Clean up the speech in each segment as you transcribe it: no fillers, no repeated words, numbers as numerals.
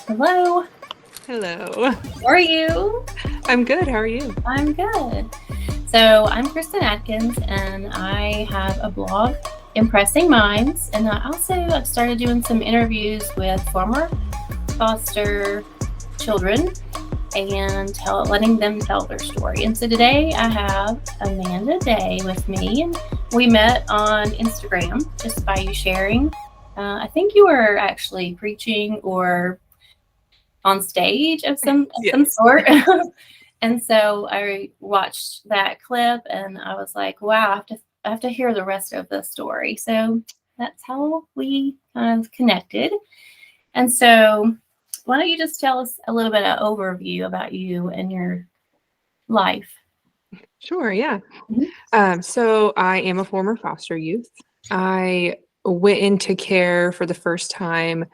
Hello, Hello. how are you? I'm good. How are you? I'm good. So, I'm Kristen Atkins, and I have a blog, Impressing Minds, and I also have started doing some interviews with former foster children and letting them tell their story. And so today I have Amanda Day with me, and we met on Instagram just by you sharing. I think you were actually preaching or on stage of some Yes. sort. And so I watched that clip and I was like, wow, I have to hear the rest of the story. So that's how we kind of connected. And so why don't you just tell us a little bit of overview about you and your life? Sure. Yeah. Mhm. So I am a former foster youth. I went into care for the first time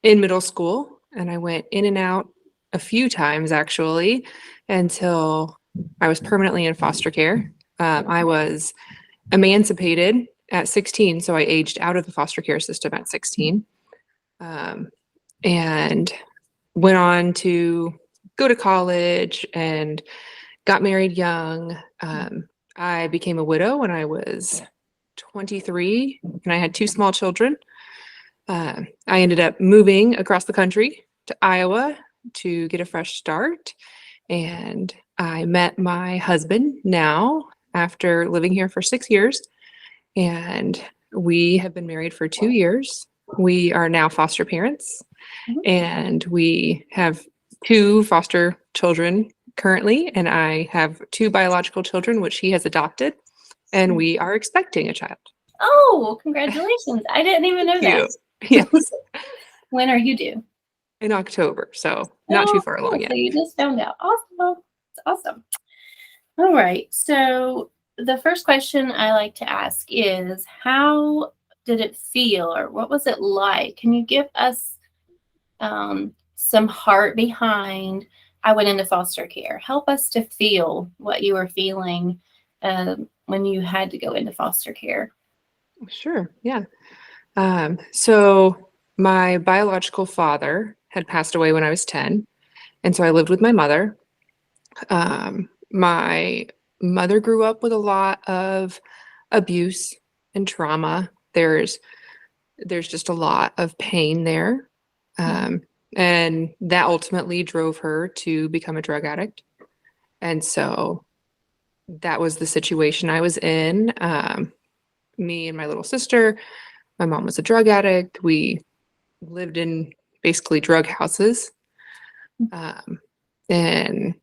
in middle school, and I went in and out a few times actually until I was permanently in foster care. I was emancipated at 16, so I aged out of the foster care system at 16, um, and went on to go to college and got married young. I became a widow when I was 23, and I had two small children. I ended up moving across the country to Iowa to get a fresh start. And I met my husband now after living here for 6 years. And we have been married for 2 years. We are now foster parents, Mhm. and we have two foster children currently, and I have two biological children, which he has adopted, and we are expecting a child. Oh, congratulations. I didn't even Thank know that. you. Yes, When are you due? in October, so not too Oh, far along cool. So yet. you just found out. Awesome. It's awesome. All right. So the first question I like to ask is how did it feel or what was it like? Can you give us some heart behind I went into foster care? Help us to feel what you were feeling when you had to go into foster care. Sure, yeah. So my biological father had passed away when I was 10, and so I lived with my mother. My mother grew up with a lot of abuse and trauma. There's just a lot of pain there. Mhm. Um, and that ultimately drove her to become a drug addict. And so that was the situation I was in. Me and my little sister, my mom was a drug addict. We lived in basically drug houses, um, and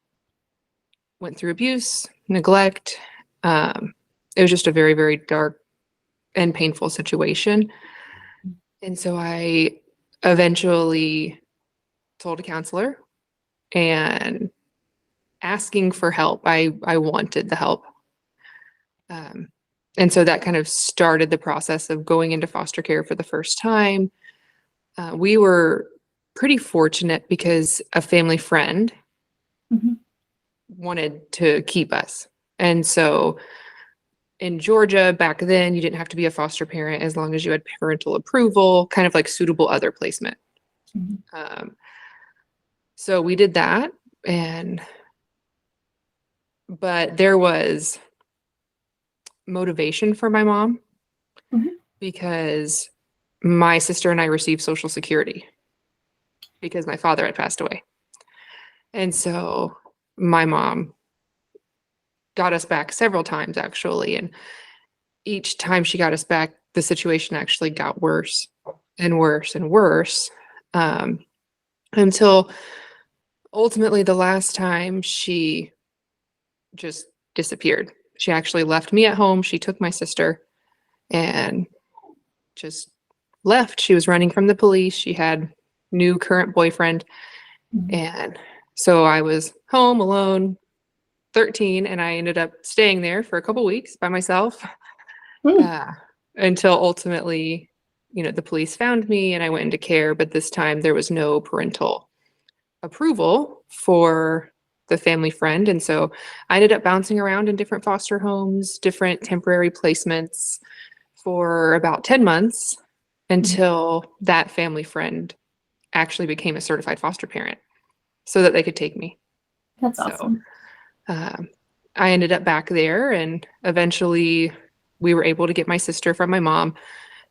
went through abuse, neglect. Um, it was just a very, very dark and painful situation. And so I eventually told a counselor and asking for help. I wanted the help. Um, and so that kind of started the process of going into foster care for the first time. We were pretty fortunate because a family friend Mhm. wanted to keep us. And so in Georgia back then, you didn't have to be a foster parent as long as you had parental approval, kind of like suitable other placement. Mhm. Um, so we did that, and but there was motivation for my mom Mhm. because my sister and I received Social Security because my father had passed away. And so my mom got us back several times actually. And each time she got us back, the situation actually got worse and worse and worse, um, until ultimately the last time she just disappeared. She actually left me at home. She took my sister and just left. She was running from the police. She had new current boyfriend. Mhm. And so I was home alone, 13, and I ended up staying there for a couple weeks by myself, Mhm. uh, until ultimately, the police found me and I went into care. But this time there was no parental approval for the family friend. And so I ended up bouncing around in different foster homes, different temporary placements for about 10 months Mhm. until that family friend actually became a certified foster parent so that they could take me. That's So awesome. um, I ended up back there, and eventually we were able to get my sister from my mom,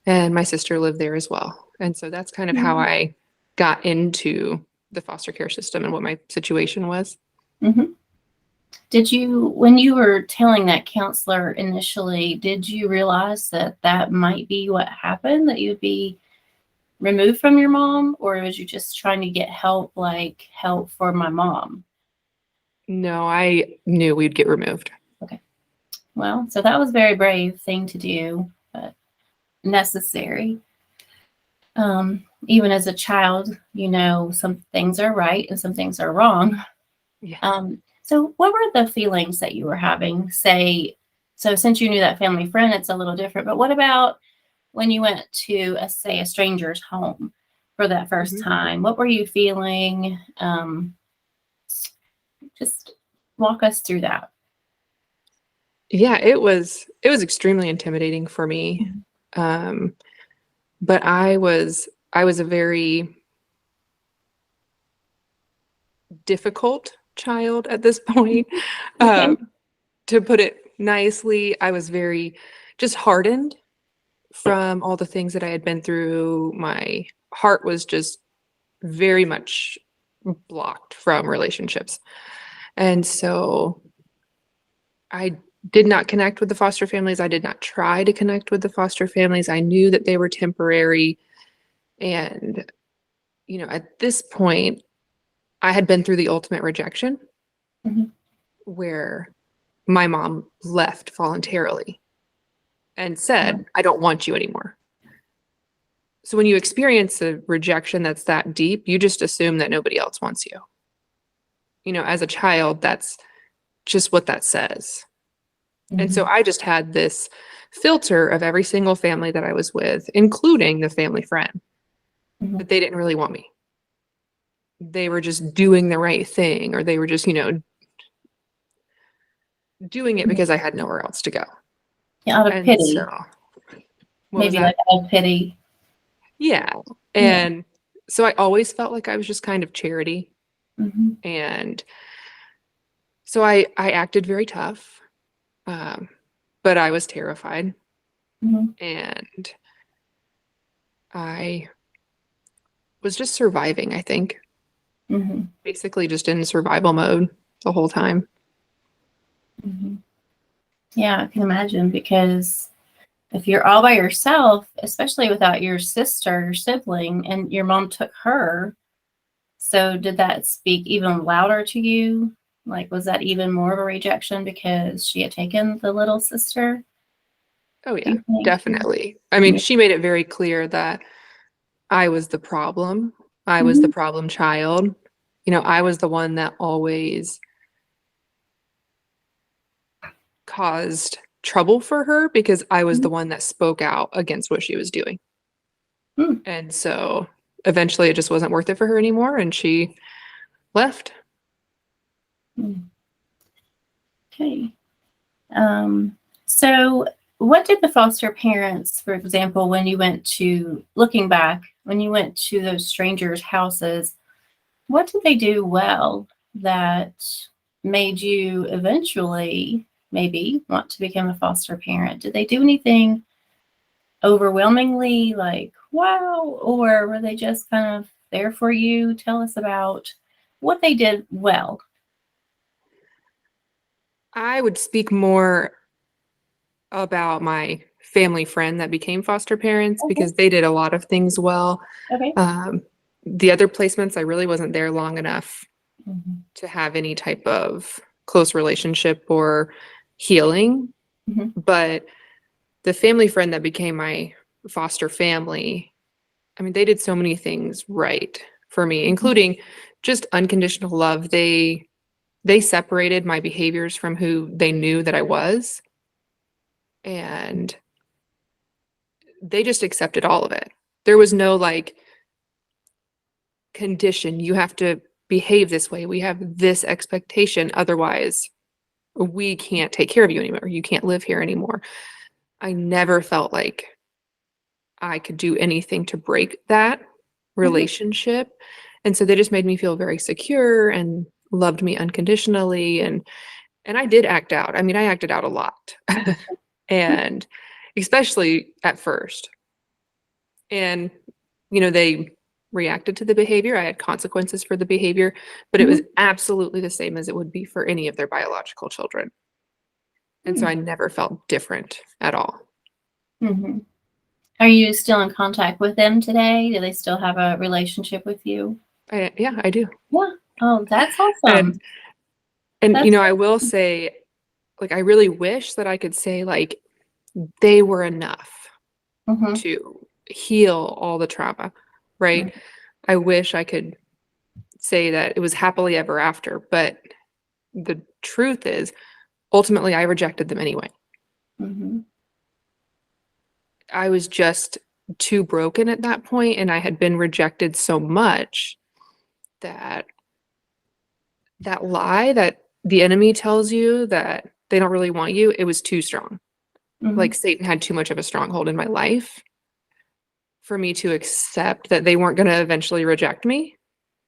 and my sister lived there as well. And so that's kind of how I got into the foster care system and what my situation was. Mm-hmm. Did you, when you were telling that counselor initially, did you realize that that might be what happened, that you'd be removed from your mom, or was you just trying to get help, like help for my mom? No, I knew we'd get removed. Okay. Well, so that was a very brave thing to do, but necessary. Even as a child, you know, some things are right and some things are wrong. Yeah. So what were the feelings that you were having? Say, so since you knew that family friend, it's a little different, but what about when you went to, say, a stranger's home for that first Mhm. time? What were you feeling? Just walk us through that. Yeah, it was extremely intimidating for me. Um, but I was a very difficult child at this point. Okay. Um, to put it nicely, I was very just hardened from all the things that I had been through. My heart was just very much blocked from relationships. And so I did not connect with the foster families. I did not try to connect with the foster families. I knew that they were temporary. And, at this point, I had been through the ultimate rejection Mhm. where my mom left voluntarily and Wow. said, I don't want you anymore. So when you experience a rejection that's that deep, you just assume that nobody else wants you. As a child, that's just what that says. And so Mhm. I just had this filter of every single family that I was with, including the family friend, Mhm. that they didn't really want me. They were just doing the right thing, or they were just, doing it Mhm. because I had nowhere else to go. Yeah, out of And so, pity, what was maybe that? like out of pity. Yeah. Yeah. And so I always felt like I was just kind of charity. Mhm. And so I acted very tough, um, but I was terrified. Mhm. And I was just surviving, I think, Mhm. basically just in survival mode the whole time. Mhm. Yeah, I can imagine, because if you're all by yourself, especially without your sister, your sibling, and your mom took her, so did that speak even louder to you? Like, was that even more of a rejection because she had taken the little sister, Oh, do yeah, you think? definitely. I mean, Yeah. she made it very clear that I was the problem. I was the Mhm. problem child. I was the one that always caused trouble for her because I was Mhm. the one that spoke out against what she was doing. Mm. And so eventually it just wasn't worth it for her anymore and she left. Mm. Okay. Um, so what did the foster parents, for example, when you went to, looking back, when you went to those strangers' houses, what did they do well that made you eventually maybe want to become a foster parent? Did they do anything overwhelmingly like, wow, or were they just kind of there for you? Tell us about what they did well. I would speak more about my family friend that became foster parents Okay. because they did a lot of things well. Okay. Um, the other placements, I really wasn't there long enough Mhm. to have any type of close relationship or healing. Mhm. But the family friend that became my foster family, I mean, they did so many things right for me, Mhm. including just unconditional love. They separated my behaviors from who they knew that I was, and they just accepted all of it. There was no like condition, you have to behave this way. We have this expectation, otherwise we can't take care of you anymore. You can't live here anymore. I never felt like I could do anything to break that. Mhm. relationship. And so they just made me feel very secure and loved me unconditionally. And I did act out. I mean, I acted out a lot. And especially at first. And, they reacted to the behavior. I had consequences for the behavior, but it was Mhm. absolutely the same as it would be for any of their biological children. And so Mhm. I never felt different at all. Mhm. Are you still in contact with them today? Do they still have a relationship with you? Yeah, I do. Yeah. Oh, that's And awesome. and That's I will say, like, I really wish that I could say, like, they were enough Mhm. to heal all the trauma, right? I wish I could say that it was happily ever after, but the truth is, ultimately, I rejected them anyway. Mhm. I was just too broken at that point, and I had been rejected so much that that lie that the enemy tells you that they don't really want you, it was too strong. Like Mhm. Satan had too much of a stronghold in my life for me to accept that they weren't going to eventually reject me.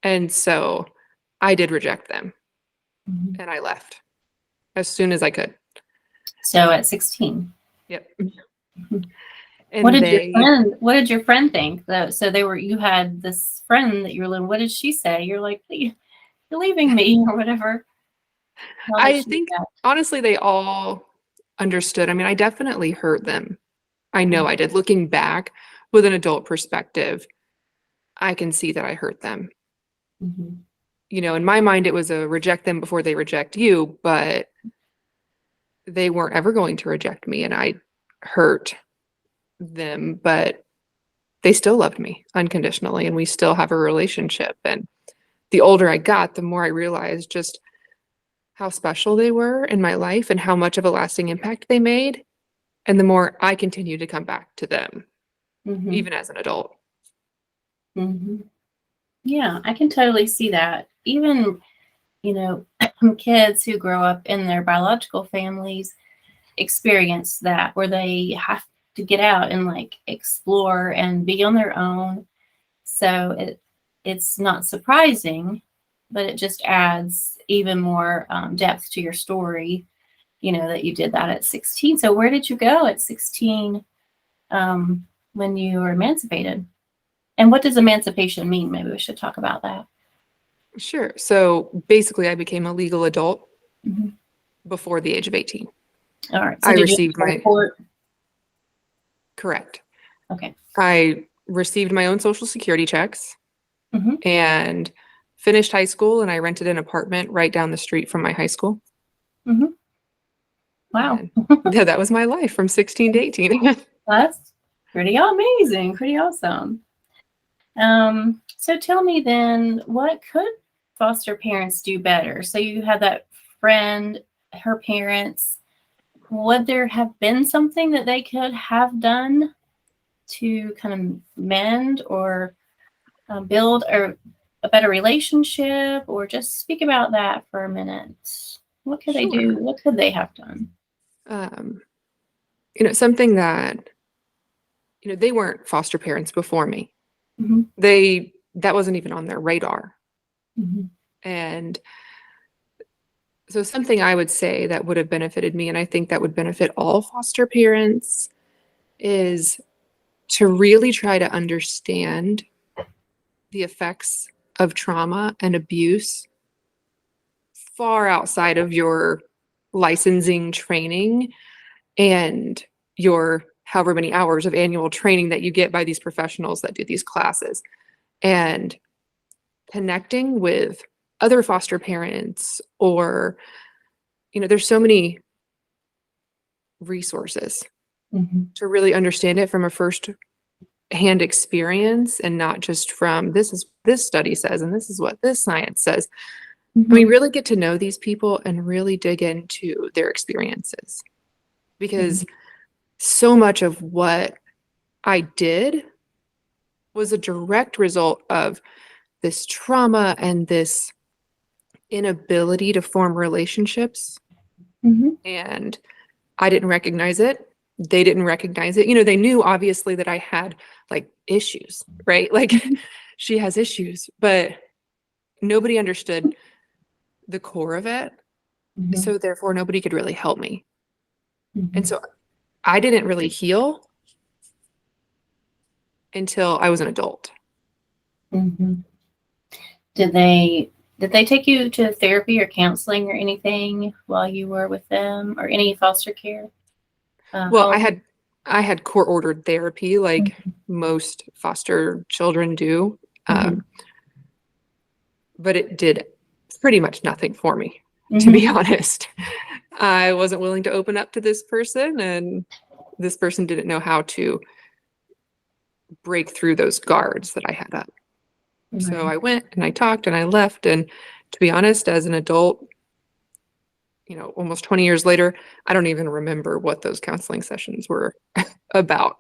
And so I did reject them Mhm. and I left as soon as I could. So at 16. Yep. Mhm. What And did your they, friend what did your friend think though? So you had this friend that you were living, what did she say? You're like, "Please, you're leaving me," or whatever. How did I she think react? honestly, they all understood. I mean, I definitely hurt them. I know Mhm. I did. Looking back with an adult perspective, I can see that I hurt them. Mhm. In my mind, it was a reject them before they reject you, but they weren't ever going to reject me. And I hurt them, but they still loved me unconditionally. And we still have a relationship. And the older I got, the more I realized just how special they were in my life and how much of a lasting impact they made. And the more I continue to come back to them, Mhm. even as an adult. Mhm. Yeah, I can totally see that. Even, you know, kids who grow up in their biological families experience that where they have to get out and like explore and be on their own. So it's not surprising, but it just adds even more depth to your story. That you did that at 16. So where did you go at 16 when you were emancipated? And what does emancipation mean? Maybe we should talk about that. Sure. So basically, I became a legal adult Mhm. before the age of 18. All right. So I did you received go to my, court? correct. Okay. I received my own social security checks Hmm. and finished high school, and I rented an apartment right down the street from my high school. Hmm. Wow. And yeah, that was my life from 16 to 18. That's pretty amazing. Pretty awesome. So tell me then, what could foster parents do better? So you had that friend, her parents. Would there have been something that they could have done to kind of mend or build a better relationship, or just speak about that for a minute? What could they do? Sure. What could they have done? Um, something that, they weren't foster parents before me. Hmm. That wasn't even on their radar. Hmm. And so something I would say that would have benefited me, and I think that would benefit all foster parents, is to really try to understand the effects of trauma and abuse far outside of your licensing training and your however many hours of annual training that you get by these professionals that do these classes. And connecting with other foster parents, or there's so many resources Hmm. to really understand it from a first hand experience, and not just from this is this study says and this is what this science says. And we Hmm. really get to know these people and really dig into their experiences, because so much of what I did was a direct result of this trauma and this inability to form relationships. Hmm. And I didn't recognize it. They didn't recognize it. They knew obviously that I had like issues, right? Like she has issues, but nobody understood the core of it. Mhm. So therefore nobody could really help me. And Mhm. so I didn't really heal until I was an adult. Mhm. Did they take you to therapy or counseling or anything while you were with them, or any foster care? Well, Home? I had court ordered therapy like Mhm. most foster children do. Mhm. Um, but it did pretty much nothing for me, to be Mhm. honest. I wasn't willing to open up to this person, and this person didn't know how to break through those guards that I had up. So Right. I went and I talked and I left. And to be honest, as an adult, almost 20 years later, I don't even remember what those counseling sessions were about.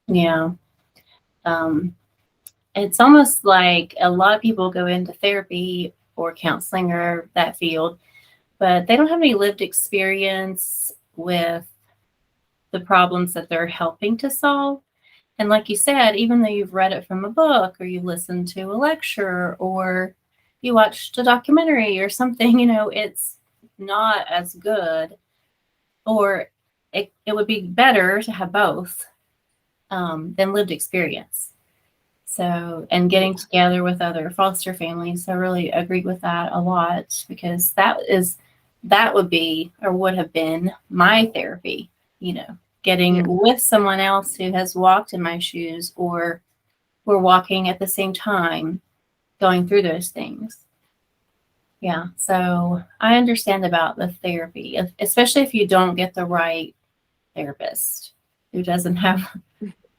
Yeah. Um, it's almost like a lot of people go into therapy or counseling or that field, but they don't have any lived experience with the problems that they're helping to solve. And like you said, even though you've read it from a book or you listened to a lecture or you watched a documentary or something, it's not as good, or it would be better to have both than lived experience. So, and Yeah. getting together with other foster families, I really agree with that a lot, because that would be or would have been my therapy, getting Yeah. with someone else who has walked in my shoes, or we're walking at the same time going through those things. Yeah. So I understand about the therapy, especially if you don't get the right therapist who doesn't have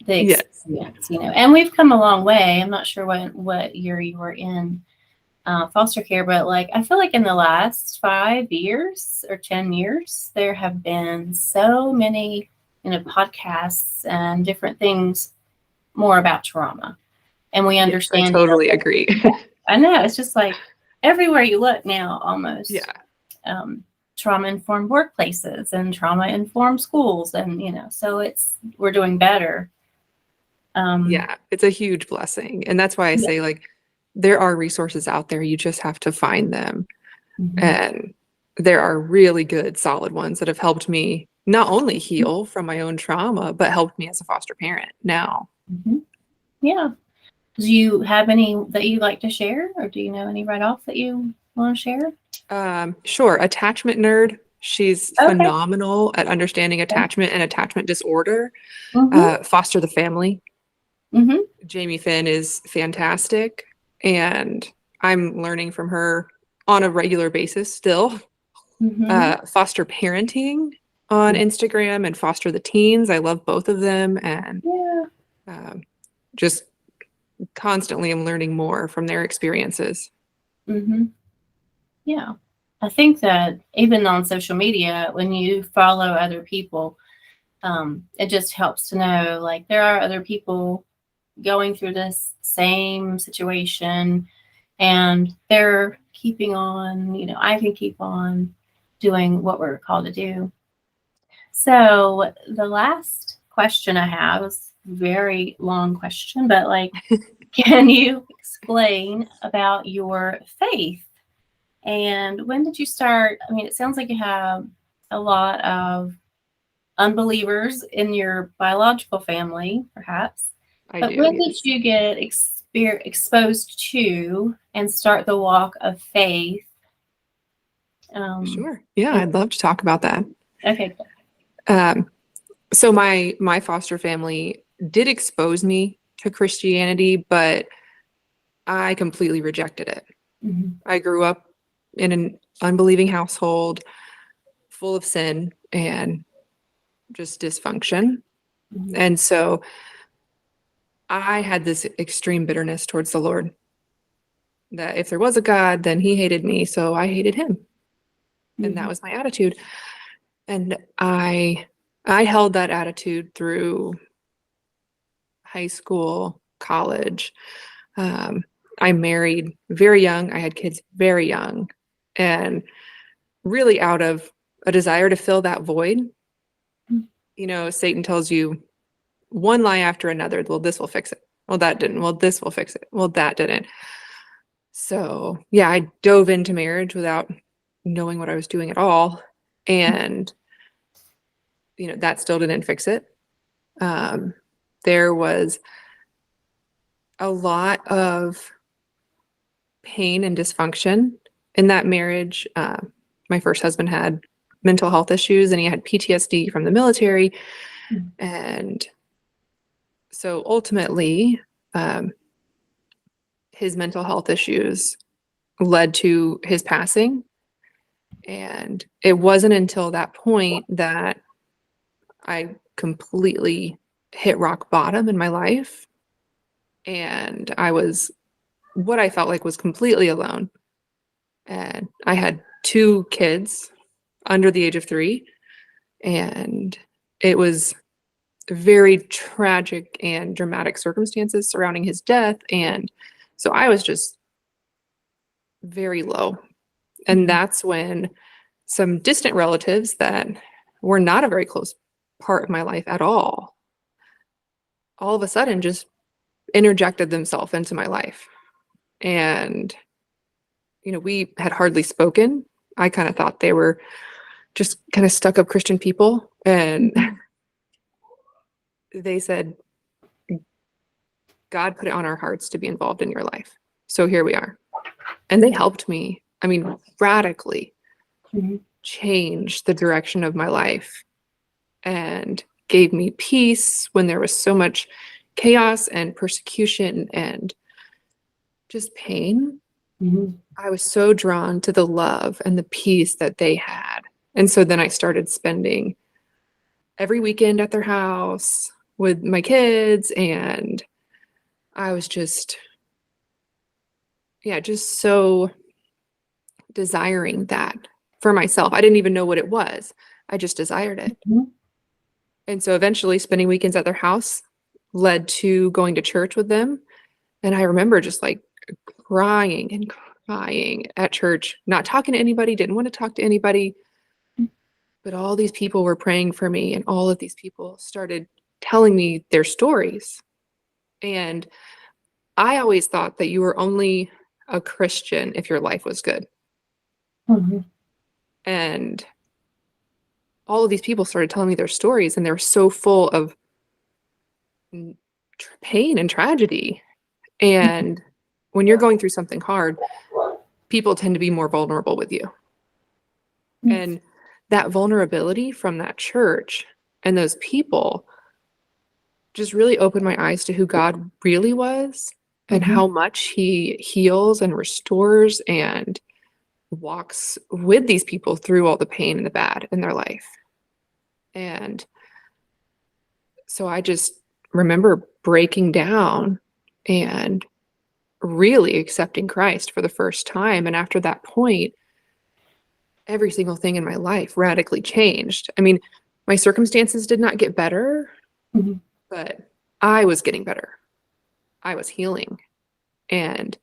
the Yes. experience, and we've come a long way. I'm not sure what year you were in foster care, but like I feel like in the last 5 years or 10 years, there have been so many podcasts and different things more about trauma, and we Yes, I understand it. totally agree. I know, it's just like everywhere you look now, almost. Yeah. Um, Trauma informed workplaces and trauma informed schools, and so we're doing better. Um, Yeah. It's a huge blessing. And that's why I yeah. say, like, there are resources out there. You just have to find them. Mhm. And there are really good, solid ones that have helped me not only heal from my own trauma, but helped me as a foster parent now. Mhm. Yeah. Do you have any that you'd like to share, or do you know any right off that you want to share? Sure. Attachment nerd. She's Okay. phenomenal at understanding attachment and attachment disorder. Mm-hmm. Foster the Family. Mm-hmm. Jamie Finn is fantastic. And I'm learning from her on a regular basis still. Mm-hmm. Foster Parenting on Yeah. Instagram and Foster the Teens. I love both of them. And Yeah. um, just constantly am learning more from their experiences. Mm-hmm. Yeah. I think that even on social media, when you follow other people, it just helps to know, like, there are other people going through this same situation, and they're keeping on. I can keep on doing what we're called to do. So the last question I have is a very long question, but like, can you explain about your faith? And when did you start? I mean, it sounds like you have a lot of unbelievers in your biological family, perhaps. I But do, when did yes. you get exposed to and start the walk of faith? Um, Sure. Yeah, and, I'd love to talk about that. okay, cool. Um, so my foster family did expose me to Christianity, but I completely rejected it. Mhm. I grew up in an unbelieving household full of sin and just dysfunction. Mhm. And so I had this extreme bitterness towards the Lord that if there was a God, then he hated me, so I hated him. And that Mhm. was my attitude. And I held that attitude through high school, college. Um, I married very young. I had kids very young. And really out of a desire to fill that void, Satan tells you one lie after another, well, this will fix it. Well, that didn't. Well, this will fix it. Well, that didn't. So, yeah, I dove into marriage without knowing what I was doing at all. And, that still didn't fix it. There was a lot of pain and dysfunction in that marriage. My first husband had mental health issues and he had PTSD from the military. And so ultimately, his mental health issues led to his passing. And it wasn't until that point that I completely hit rock bottom in my life. And I was what I felt like was completely alone. And I had 2 kids under the age of 3. And it was very tragic and dramatic circumstances surrounding his death. And so I was just very low. And that's when some distant relatives that were not a very close part of my life at all of a sudden just interjected themselves into my life. And, we had hardly spoken. I kind of thought they were just kind of stuck up Christian people. And they said, God put it on our hearts to be involved in your life. So here we are. And they helped me, radically change the direction of my life and gave me peace when there was so much chaos and persecution and just pain. I was so drawn to the love and the peace that they had. And so then I started spending every weekend at their house with my kids. And I was just so desiring that for myself. I didn't even know what it was. I just desired it. And so eventually spending weekends at their house led to going to church with them. And I remember just like crying and crying at church, not talking to anybody, didn't want to talk to anybody. But all these people were praying for me, and all of these people started telling me their stories. And I always thought that you were only a Christian if your life was good. And all of these people started telling me their stories, and they were so full of pain and tragedy. And when you're going through something hard, people tend to be more vulnerable with you. And that vulnerability from that church and those people just really opened my eyes to who God really was and how much he heals and restores and walks with these people through all the pain and the bad in their life. And so I just remember breaking down and really accepting Christ for the first time. And after that point, every single thing in my life radically changed. My circumstances did not get better, but I was getting better. I was healing. And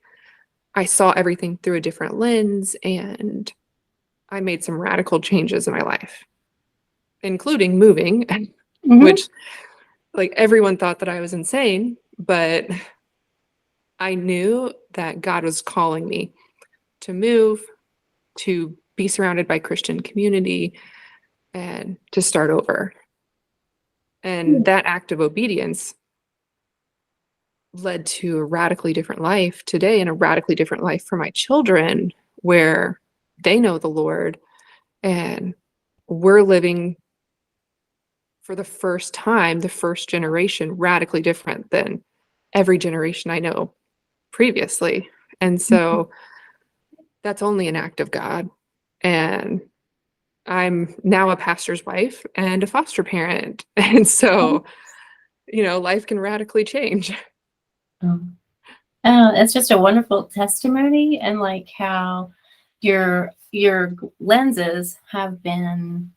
I saw everything through a different lens, and I made some radical changes in my life, including moving, which like everyone thought that I was insane, but I knew that God was calling me to move, to be surrounded by Christian community, and to start over. And that act of obedience led to a radically different life today, and a radically different life for my children, where they know the Lord, and we're living for the first time, the first generation, radically different than every generation I know previously. And so that's only an act of God. And I'm now a pastor's wife and a foster parent. And so, life can radically change. It's just a wonderful testimony, and like how your lenses have been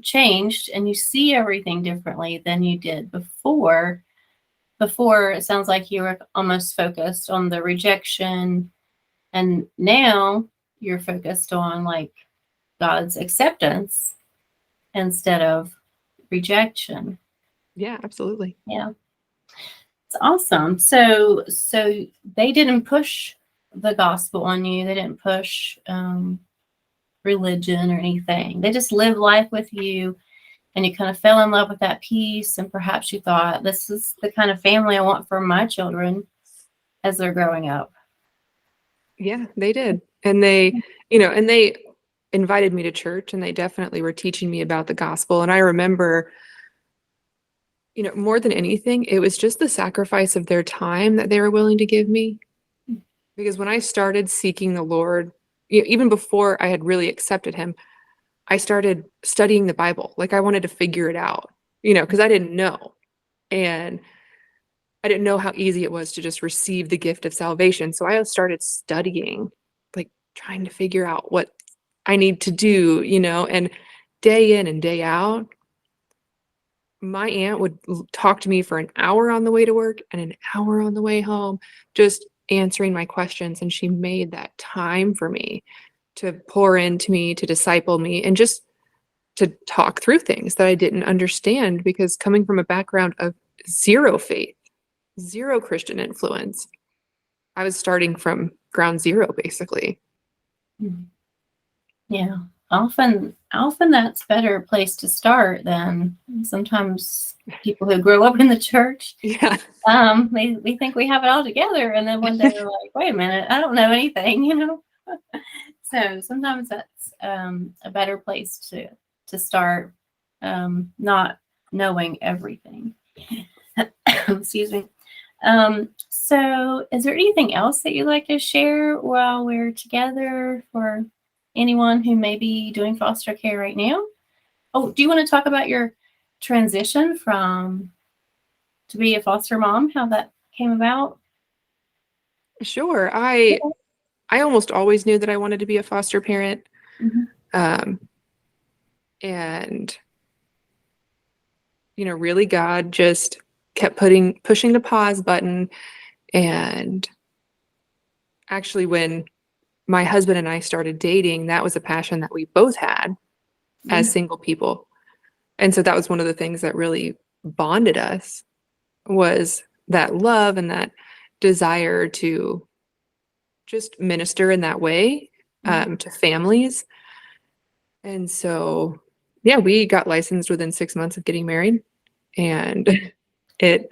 changed, and you see everything differently than you did before. Before, it sounds like you were almost focused on the rejection, and now you're focused on like God's acceptance instead of rejection. Yeah, absolutely. Yeah. awesome. So they didn't push the gospel on you. They didn't push religion or anything. They just lived life with you, and you kind of fell in love with that peace. And perhaps you thought, this is the kind of family I want for my children as they're growing up. Yeah, they did. And they invited me to church, and they definitely were teaching me about the gospel. And I remember, more than anything, it was just the sacrifice of their time that they were willing to give me. Because when I started seeking the Lord, even before I had really accepted him, I started studying the Bible. Like, I wanted to figure it out, because I didn't know. And I didn't know how easy it was to just receive the gift of salvation. So I started studying, like trying to figure out what I need to do, and day in and day out, my aunt would talk to me for an hour on the way to work and an hour on the way home, just answering my questions. And she made that time for me to pour into me, to disciple me, and just to talk through things that I didn't understand, because coming from a background of zero faith, zero Christian influence, I was starting from ground zero, basically. Yeah. Often that's a better place to start than sometimes people who grow up in the church. Yeah. We think we have it all together, and then one day we're like, wait a minute, I don't know anything, So sometimes that's a better place to start, not knowing everything. Excuse me. So is there anything else that you'd like to share while we're together for anyone who may be doing foster care right now? Oh, do you want to talk about your transition to be a foster mom, how that came about? Sure. I almost always knew that I wanted to be a foster parent. Mm-hmm. And really, God just kept pushing the pause button. And actually, when my husband and I started dating, that was a passion that we both had as single people. And so that was one of the things that really bonded us, was that love and that desire to just minister in that way to families. And so, yeah, we got licensed within 6 months of getting married. And it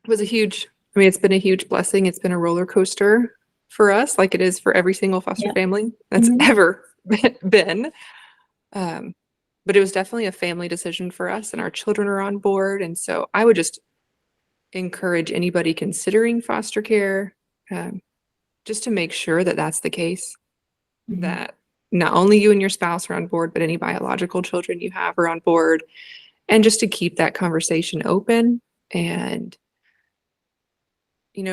was it's been a huge blessing. It's been a roller coaster for us, like it is for every single foster family that's ever been. But it was definitely a family decision for us, and our children are on board. And so I would just encourage anybody considering foster care just to make sure that that's the case, that not only you and your spouse are on board, but any biological children you have are on board, and just to keep that conversation open and,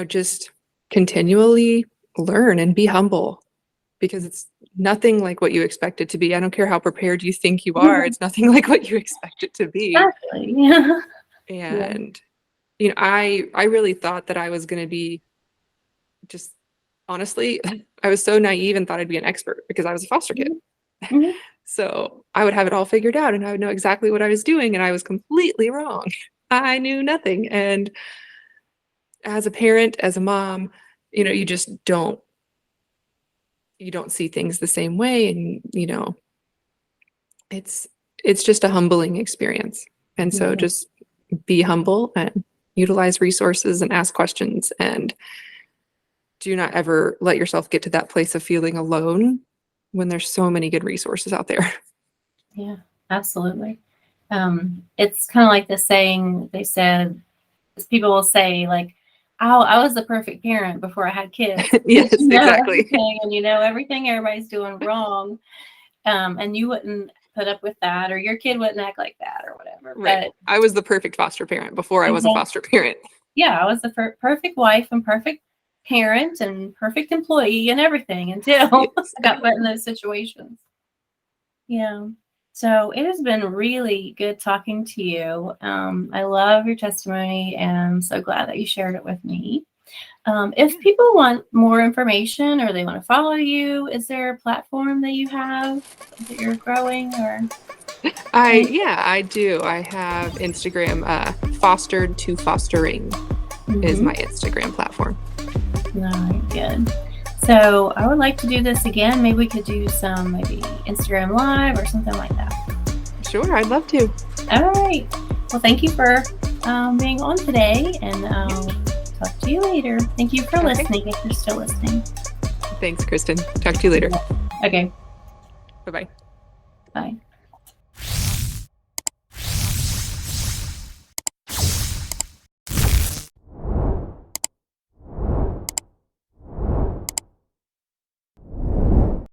just continually learn and be humble, because it's nothing like what you expect it to be. I don't care how prepared you think you are. It's nothing like what you expect it to be. Exactly. Yeah. And, I really thought that I was going to be just, honestly, I was so naive and thought I'd be an expert because I was a foster kid. So I would have it all figured out and I would know exactly what I was doing. And I was completely wrong. I knew nothing. And as a parent, as a mom, you just don't see things the same way. And, it's just a humbling experience. And so just be humble and utilize resources and ask questions, and do not ever let yourself get to that place of feeling alone when there's so many good resources out there. Yeah, absolutely. It's kind of like the saying they said, people will say, like, oh, I was the perfect parent before I had kids. Yes, exactly. And everything everybody's doing wrong. And you wouldn't put up with that, or your kid wouldn't act like that, or whatever. Right. But I was the perfect foster parent before I was a foster parent. Yeah, I was the perfect wife and perfect parent and perfect employee and everything until I got put in those situations. Yeah. So it has been really good talking to you. I love your testimony, and I'm so glad that you shared it with me. If people want more information or they want to follow you, is there a platform that you have that you're growing or anything? I do. I have Instagram. Fostered to Fostering is Mm-hmm. my Instagram platform. All right, good. So I would like to do this again. Maybe we could do some maybe Instagram Live or something like that. Sure, I'd love to. All right. Well, thank you for being on today, and I'll talk to you later. Thank you for Okay. listening if you're still listening. Thanks, Kristen. Talk to you later. Okay. Bye-bye. Bye.